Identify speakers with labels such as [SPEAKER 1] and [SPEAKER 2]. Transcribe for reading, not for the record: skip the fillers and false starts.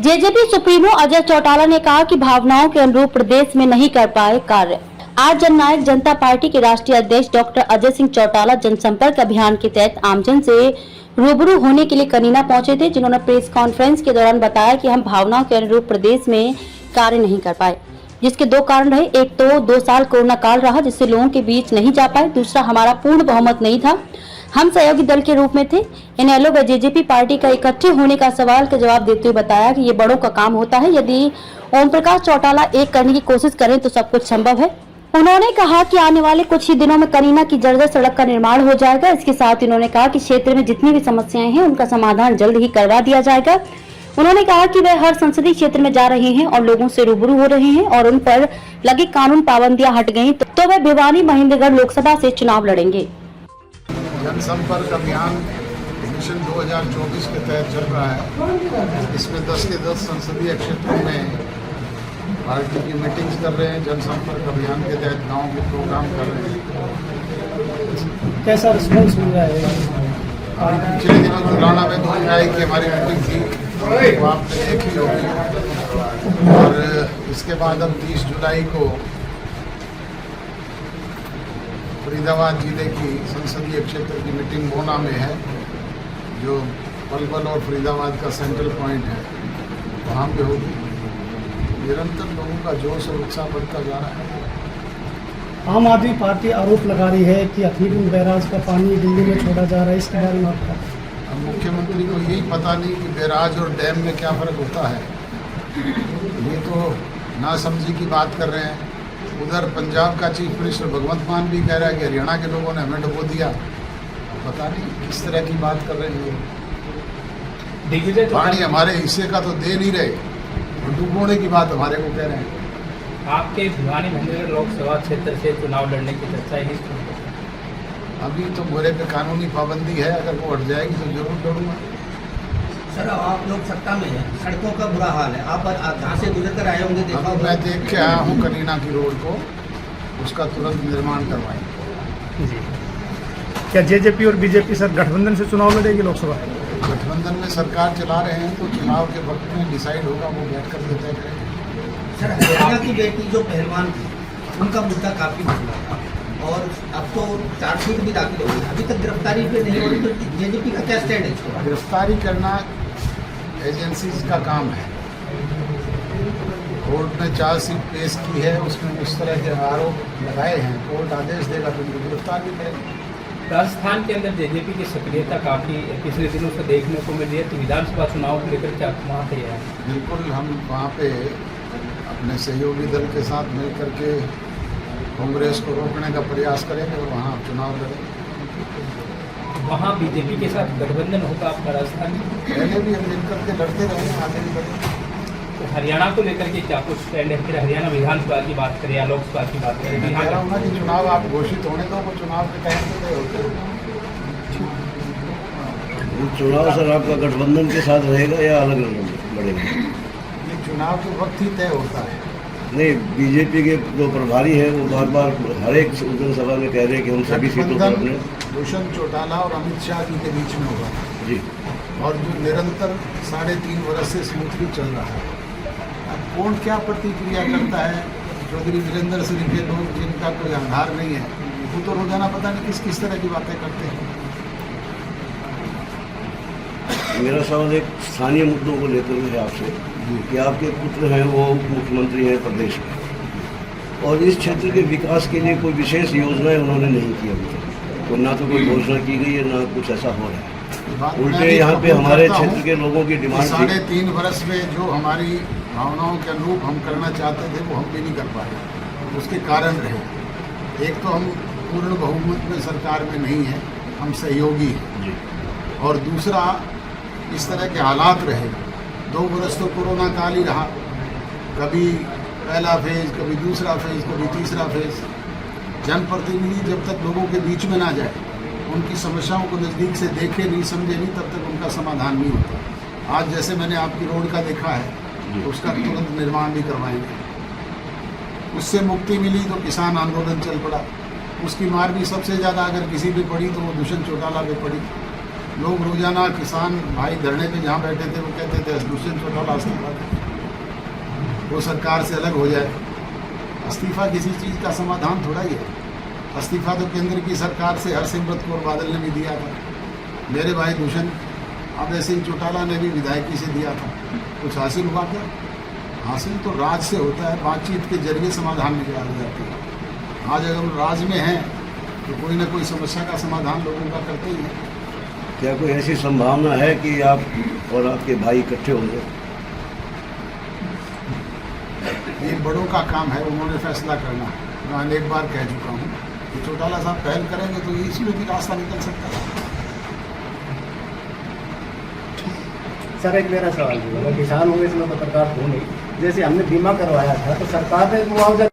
[SPEAKER 1] JJP supremo Ajay Chautala ने कहा कि भावनाओं के अनुरूप प्रदेश में नहीं कर पाए कार्य। आज जननायक जनता पार्टी के राष्ट्रीय अध्यक्ष डॉक्टर अजय सिंह चौटाला जनसंपर्क अभियान के तहत आमजन से रूबरू होने के लिए कनीना पहुंचे थे, जिन्होंने प्रेस कॉन्फ्रेंस के दौरान बताया कि हम भावनाओं के अनुरूप प्रदेश में कार्य नहीं कर पाए, जिसके दो कारण रहे। एक तो 2 साल कोरोना काल रहा, जिससे लोगों के बीच नहीं जा पाए। दूसरा, हमारा पूर्ण बहुमत नहीं था, हम सहयोगी दल के रूप में थे। इनेलो व जेजेपी पार्टी का इकट्ठे होने का सवाल का जवाब देते हुए बताया कि ये बड़ों का काम होता है। यदि ओम प्रकाश चौटाला एक करने की कोशिश करें तो सब कुछ संभव है। उन्होंने कहा कि आने वाले कुछ ही दिनों में कनीना की जर्जर सड़क का निर्माण हो जाएगा। इसके साथ ही उन्होंने कहा कि क्षेत्र में जितनी भी समस्याएं हैं उनका समाधान जल्द ही करवा दिया जाएगा। उन्होंने कहा कि वे हर संसदीय क्षेत्र में जा रहे हैं और लोगों से रूबरू हो रहे हैं और उन पर लगी कानून पाबंदियां हट गयी तो वे भिवानी महेंद्रगढ़ लोकसभा से चुनाव लड़ेंगे।
[SPEAKER 2] जनसंपर्क अभियान मिशन 2024 के तहत चल रहा है। इसमें 10 के 10 संसदीय क्षेत्रों में पार्टी की मीटिंग्स कर रहे हैं। जनसंपर्क अभियान के तहत गाँव के प्रोग्राम कर रहे हैं।
[SPEAKER 3] कैसा रिस्पॉन्स मिल रहा है?
[SPEAKER 2] पिछले दिनों खुराना में 2 जुलाई की हमारी मीटिंग थी, वो आपने देखी होगी। और इसके बाद अब 30 जुलाई को फरीदाबाद जिले की संसदीय क्षेत्र की मीटिंग मोना में है, जो पलवल और फरीदाबाद का सेंट्रल पॉइंट है, वहाँ पे होगी। निरंतर लोगों का जोश और उत्साह बढ़ता जा रहा है।
[SPEAKER 3] आम आदमी पार्टी आरोप लगा रही है कि हथनीकुंड बैराज का पानी दिल्ली में छोड़ा जा रहा है, इसके बारे में आपका?
[SPEAKER 2] अब मुख्यमंत्री को यही पता नहीं कि बैराज और डैम में क्या फ़र्क होता है। ये तो नासमझी की बात कर रहे हैं। उधर पंजाब का चीफ मिनिस्टर भगवंत मान भी कह रहा है कि हरियाणा के लोगों ने हमें डुबो दिया। पता नहीं किस तरह की बात कर रहे हैं। पानी हमारे हिस्से का तो दे नहीं रहे, डुबोने की बात हमारे को कह रहे हैं।
[SPEAKER 4] आपके भिवानी महेंद्रगढ़ लोकसभा क्षेत्र से चुनाव लड़ने की चर्चा है।
[SPEAKER 2] अभी तो मेरे पे कानूनी पाबंदी है, अगर वो हट जाएगी तो जरूर लड़ूंगा।
[SPEAKER 5] सर, आप लोग सत्ता में हैं, सड़कों का बुरा हाल है, आप जहाँ से गुजर कर आए होंगे, देखा होगा।
[SPEAKER 2] मैं देख के आया हूँ कनीना की रोड को, उसका तुरंत निर्माण करवाएंगे।
[SPEAKER 3] जी, क्या जेजेपी और बीजेपी सर गठबंधन से चुनाव लड़ेगी लोकसभा?
[SPEAKER 2] गठबंधन में सरकार चला रहे हैं तो चुनाव के वक्त में डिसाइड होगा, वो बैठ कर तय करेंगे।
[SPEAKER 5] सर, हरियाणा की बेटी जो पहलवान थी, उनका मुद्दा काफ़ी मसला था और अब तो चार्जशीट भी दाखिल हो गई, अभी तक गिरफ्तारी पे नहीं हो रही, तो जेजेपी का क्या स्टैंड है इसको?
[SPEAKER 2] गिरफ्तारी करना एजेंसीज का काम है। कोर्ट ने चार्जशीट पेश की है, उसमें उस तरह के आरोप लगाए हैं, कोर्ट आदेश देगा तो उनको गिरफ्तार भी करेंगे।
[SPEAKER 4] राजस्थान के अंदर जेजेपी की सक्रियता काफ़ी पिछले दिनों से देखने को मिल रही है, तो विधानसभा चुनाव को लेकर क्या वहाँ पे है?
[SPEAKER 2] बिल्कुल, हम वहाँ पे अपने सहयोगी दल के साथ मिल करके कांग्रेस को रोकने का प्रयास करेंगे और वहाँ चुनाव लड़ेंगे।
[SPEAKER 4] वहाँ बीजेपी के साथ गठबंधन होगा आपका राजस्थान में?
[SPEAKER 2] पहले भी हम मिल करके लड़ते रहे, आगे भी लड़ेंगे।
[SPEAKER 4] तो हरियाणा को लेकर के क्या कुछ स्टैंड है? फिर हरियाणा विधानसभा की बात करें या लोकसभा की बात करें,
[SPEAKER 2] कह रहा हूँ ना कि चुनाव आप घोषित होने दो, वो चुनाव के टाइम पे होते हैं।
[SPEAKER 6] चुनाव सर आपका गठबंधन के साथ रहेगा या अलग लड़ेगा?
[SPEAKER 2] ये चुनाव के वक्त ही तय होता है।
[SPEAKER 6] नहीं, बीजेपी के जो प्रभारी हैं वो बार बार हर एक विधानसभा में कह रहे हैं कि हम सभी सीटों पर अपने
[SPEAKER 2] दुष्यंत चौटाला और अमित शाह जी के बीच में होगा
[SPEAKER 6] जी, और
[SPEAKER 2] जो निरंतर 3.5 वर्ष से स्मूथली चल रहा है। अब कौन क्या प्रतिक्रिया करता है, चौधरी वीरेंद्र सिंह के लोग जिनका कोई आधार नहीं है, वो तो रोजाना पता नहीं किस किस तरह की बातें करते हैं।
[SPEAKER 6] मेरा सवाल एक स्थानीय मुद्दों को लेकर है आपसे कि आपके पुत्र हैं वो उप मुख्यमंत्री हैं प्रदेश में, और इस क्षेत्र के विकास के लिए कोई विशेष योजनाएं उन्होंने नहीं की अभी तक, तो ना तो कोई घोषणा की गई है ना कुछ ऐसा हो रहा है। उल्टे यहाँ पे हमारे क्षेत्र के लोगों की डिमांड
[SPEAKER 2] 3.5 वर्ष में जो हमारी भावनाओं के अनुरूप हम करना चाहते थे वो हम भी नहीं कर पाए। उसके कारण रहे, एक तो हम पूर्ण बहुमत में सरकार में नहीं है, हम सहयोगी हैं, और दूसरा इस तरह के हालात रहे। 2 वर्ष तो कोरोना काल ही रहा, कभी पहला फेज, कभी दूसरा फेज, कभी तीसरा फेज। जनप्रतिनिधि जब तक लोगों के बीच में ना जाए, उनकी समस्याओं को नज़दीक से देखे नहीं, समझे नहीं, तब तक उनका समाधान नहीं होता। आज जैसे मैंने आपकी रोड का देखा है, तो उसका तुरंत निर्माण भी करवाएंगे। उससे मुक्ति मिली तो किसान आंदोलन चल पड़ा, उसकी मार भी सबसे ज़्यादा अगर किसी पे पड़ी तो वो दुष्यंत चौटाला पे पड़ी। लोग रोजाना किसान भाई धरने पे जहाँ बैठे थे वो कहते थे दुष्यंत चौटाला इस्तीफा दें, वो सरकार से अलग हो जाए। इस्तीफा किसी चीज़ का समाधान थोड़ा ही है। इस्तीफा तो केंद्र की सरकार से हरसिमरत कौर बादल ने भी दिया था, मेरे भाई दुष्यंत अभय सिंह चौटाला ने भी विधायकी से दिया था। कुछ हासिल हुआ क्या? हासिल तो राज से होता है, बातचीत के जरिए समाधान निकाल जाते हैं। आज अगर हम राज में हैं तो कोई ना कोई समस्या का समाधान लोगों का करते ही हैं।
[SPEAKER 6] क्या कोई ऐसी संभावना है कि आप और आपके भाई इकट्ठे होंगे?
[SPEAKER 2] ये बड़ों का काम है, उन्होंने फैसला करना है। मैं अनेक बार कह चुका हूँ कि चौटाला साहब पहल करेंगे तो इसमें भी रास्ता निकल सकता है।
[SPEAKER 7] सर एक मेरा सवाल है, मैं किसान हूँ, इसमें पत्रकार हूँ नहीं। जैसे हमने बीमा करवाया था तो सरकार ने मुआवजा